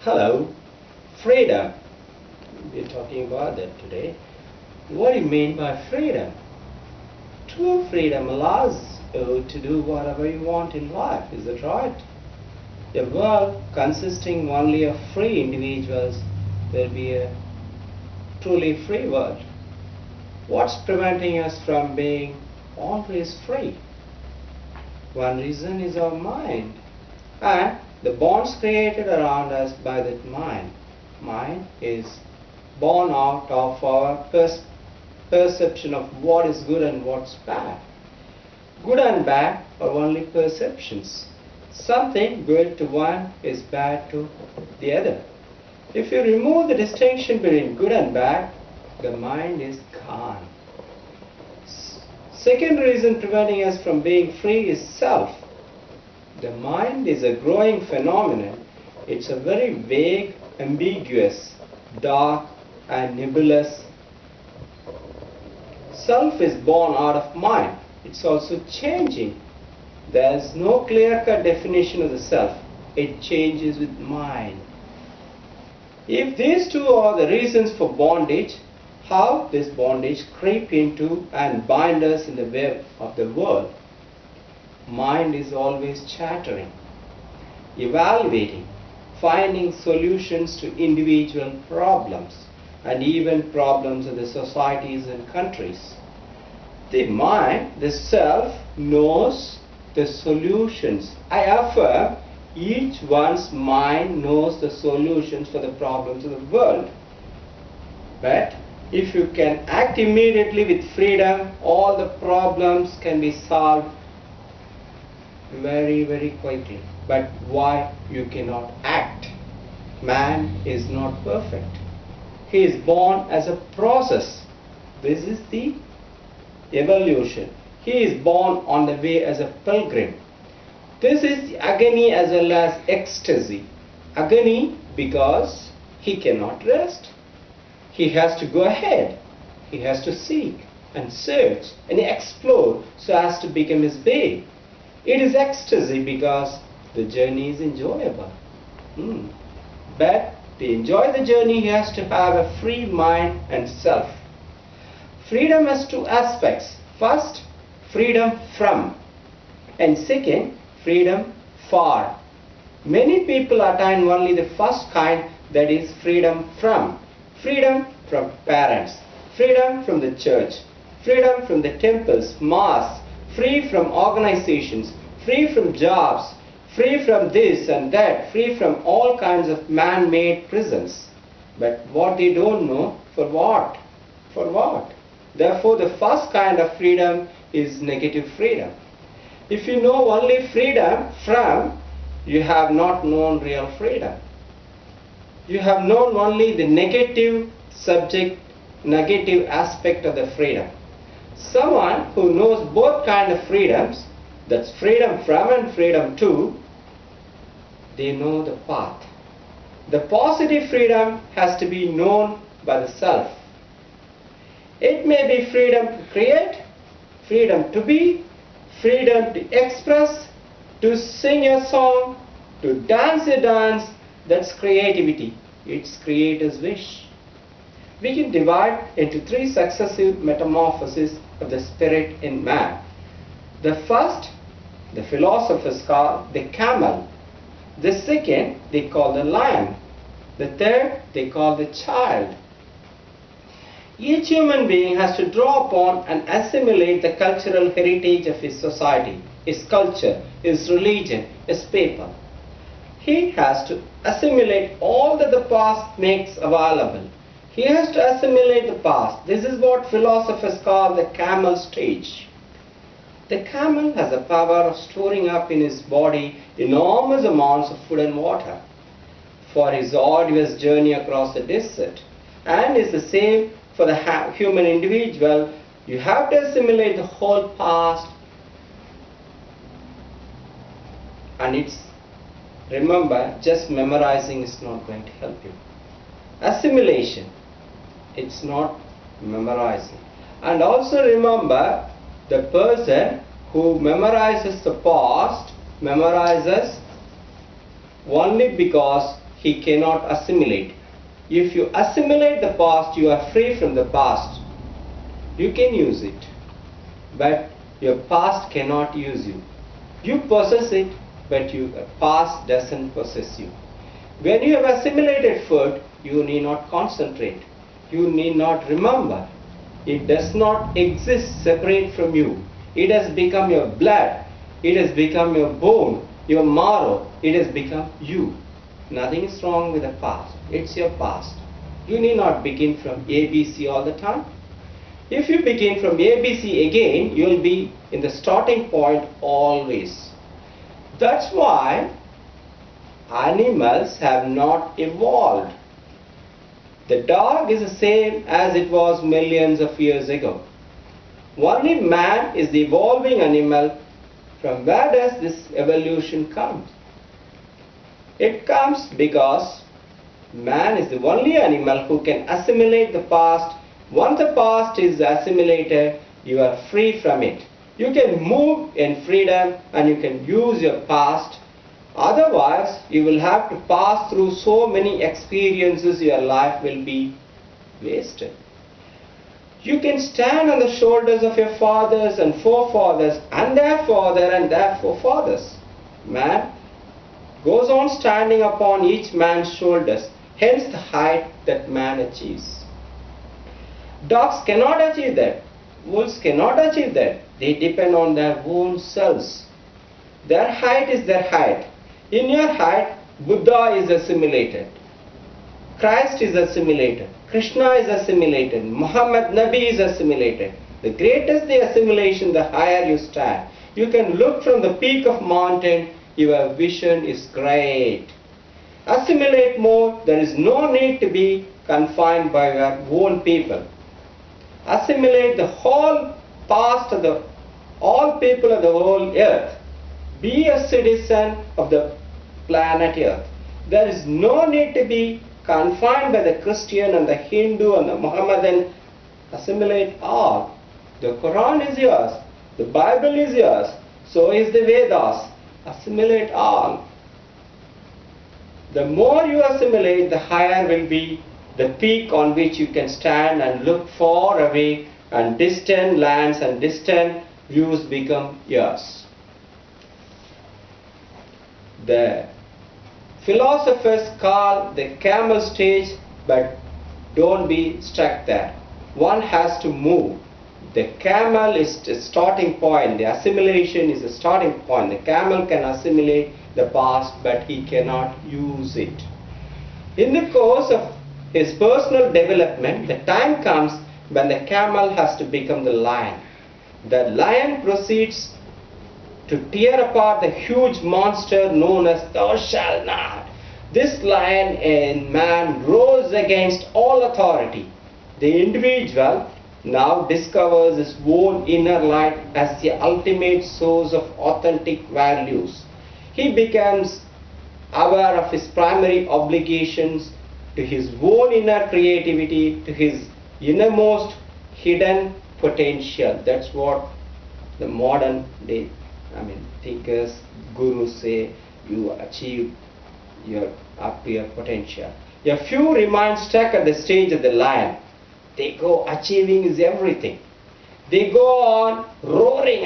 Hello, freedom. We're talking about that today. What do you mean by freedom? True freedom allows you to do whatever you want in life, is that right? A world consisting only of free individuals will be a truly free world. What's preventing us from being always free? One reason is our mind and the bonds created around us by that mind. Mind is born out of our perception of what is good and what's bad. Good and bad are only perceptions. Something good to one is bad to the other. If you remove the distinction between good and bad, the mind is gone. Second reason preventing us from being free is self. The mind is a growing phenomenon. It's a very vague, ambiguous, dark and nebulous. Self is born out of mind. It's also changing. There's no clear-cut definition of the self. It changes with mind. If these two are the reasons for bondage, how does bondage creep into and bind us in the web of the world? Mind is always chattering, evaluating, finding solutions to individual problems and even problems of the societies and countries. The mind, the self, knows the solutions. I affirm each one's mind knows the solutions for the problems of the world. But if you can act immediately with freedom, all the problems can be solved very, very quickly. But why you cannot act? Man is not perfect. He is born as a process. This is the evolution. He is born on the way as a pilgrim. This is agony as well as ecstasy. Agony because he cannot rest. He has to go ahead. He has to seek and search and explore so as to become his way. It is ecstasy because the journey is enjoyable. But to enjoy the journey, he has to have a free mind and self. Freedom has two aspects. First, freedom from, and second, freedom for. Many people attain only the first kind, that is freedom from. Freedom from parents, freedom from the church, freedom from the temples, mosques, free from organizations, free from jobs, free from this and that, free from all kinds of man-made prisons. But what they don't know, for what? For what? Therefore, the first kind of freedom is negative freedom. If you know only freedom from, you have not known real freedom. You have known only the negative subject, negative aspect of the freedom. Someone who knows both kind of freedoms, that's freedom from and freedom to, they know the path. The positive freedom has to be known by the self. It may be freedom to create, freedom to be, freedom to express, to sing a song, to dance a dance. That's creativity. It's creator's wish. We can divide into three successive metamorphoses of the spirit in man. The first, the philosophers call the camel. The second, they call the lion. The third, they call the child. Each human being has to draw upon and assimilate the cultural heritage of his society, his culture, his religion, his people. He has to assimilate all that the past makes available. He has to assimilate the past. This is what philosophers call the camel stage. The camel has the power of storing up in his body enormous amounts of food and water for his arduous journey across the desert. And it's the same for the human individual. You have to assimilate the whole past. And remember, just memorizing is not going to help you. Assimilation, it's not memorizing. And also remember, the person who memorizes the past memorizes only because he cannot assimilate. If you assimilate the past, you are free from the past. You can use it, but your past cannot use you. You possess it, but your past doesn't possess you. When you have assimilated food, you need not concentrate. You need not remember. It does not exist separate from you. It has become your blood. It has become your bone, your marrow. It has become you. Nothing is wrong with the past. It's your past. You need not begin from ABC all the time. If you begin from ABC again, you will be in the starting point always. That's why animals have not evolved. The dog is the same as it was millions of years ago. Only man is the evolving animal. From where does this evolution come? It comes because man is the only animal who can assimilate the past. Once the past is assimilated, you are free from it. You can move in freedom and you can use your past. Otherwise, you will have to pass through so many experiences, your life will be wasted. You can stand on the shoulders of your fathers and forefathers and their father and their forefathers. Man goes on standing upon each man's shoulders, hence the height that man achieves. Dogs cannot achieve that. Wolves cannot achieve that. They depend on their own selves. Their height is their height. In your height, Buddha is assimilated. Christ is assimilated. Krishna is assimilated. Muhammad Nabi is assimilated. The greater the assimilation, the higher you stand. You can look from the peak of mountain. Your vision is great. Assimilate more. There is no need to be confined by your own people. Assimilate the whole past of all people of the whole earth. Be a citizen of the planet earth. There is no need to be confined by the Christian and the Hindu and the Mohammedan. Assimilate all. The Quran is yours. The Bible is yours. So is the Vedas. Assimilate all. The more you assimilate, the higher will be the peak on which you can stand and look far away, and distant lands and distant views become yours. The philosophers call the camel stage, but don't be stuck there. One has to move. The camel is the starting point. The assimilation is the starting point. The camel can assimilate the past, but he cannot use it. In the course of his personal development, the time comes when the camel has to become the lion. The lion proceeds to tear apart the huge monster known as thou shalt not. This lion in man rose against all authority. The individual now discovers his own inner light as the ultimate source of authentic values. He becomes aware of his primary obligations to his own inner creativity, to his innermost hidden potential. That's what the modern day thinkers, gurus say, you achieve your up to your potential. A few remain stuck at the stage of the lion. They go achieving is everything. They go on roaring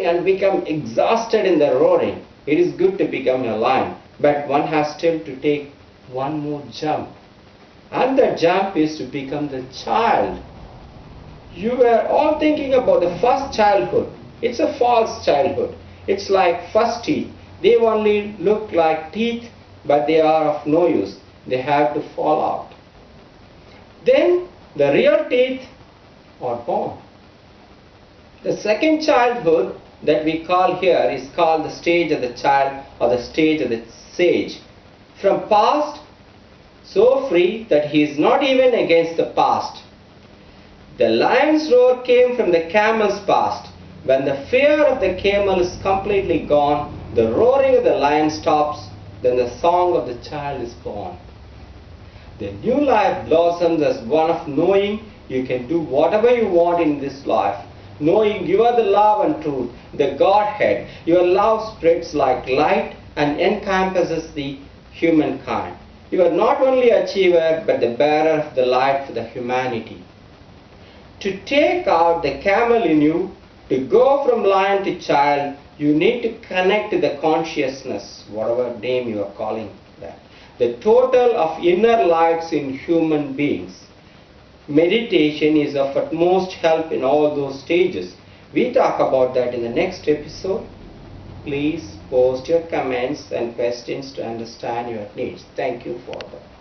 and become exhausted in the roaring. It is good to become a lion, but one has still to take one more jump. And the jump is to become the child. You were all thinking about the first childhood. It's a false childhood. It's like first teeth. They only look like teeth, but they are of no use. They have to fall out. Then the real teeth are born. The second childhood that we call here is called the stage of the child or the stage of the sage. From past, so free that he is not even against the past. The lion's roar came from the camel's past. When the fear of the camel is completely gone, the roaring of the lion stops, then the song of the child is born. The new life blossoms as one of knowing you can do whatever you want in this life. Knowing you are the love and truth, the Godhead. Your love spreads like light and encompasses the humankind. You are not only achiever but the bearer of the light for the humanity. To take out the camel in you, to go from lion to child, you need to connect to the consciousness, whatever name you are calling that. The total of inner lights in human beings. Meditation is of utmost help in all those stages. We talk about that in the next episode. Please post your comments and questions to understand your needs. Thank you for that.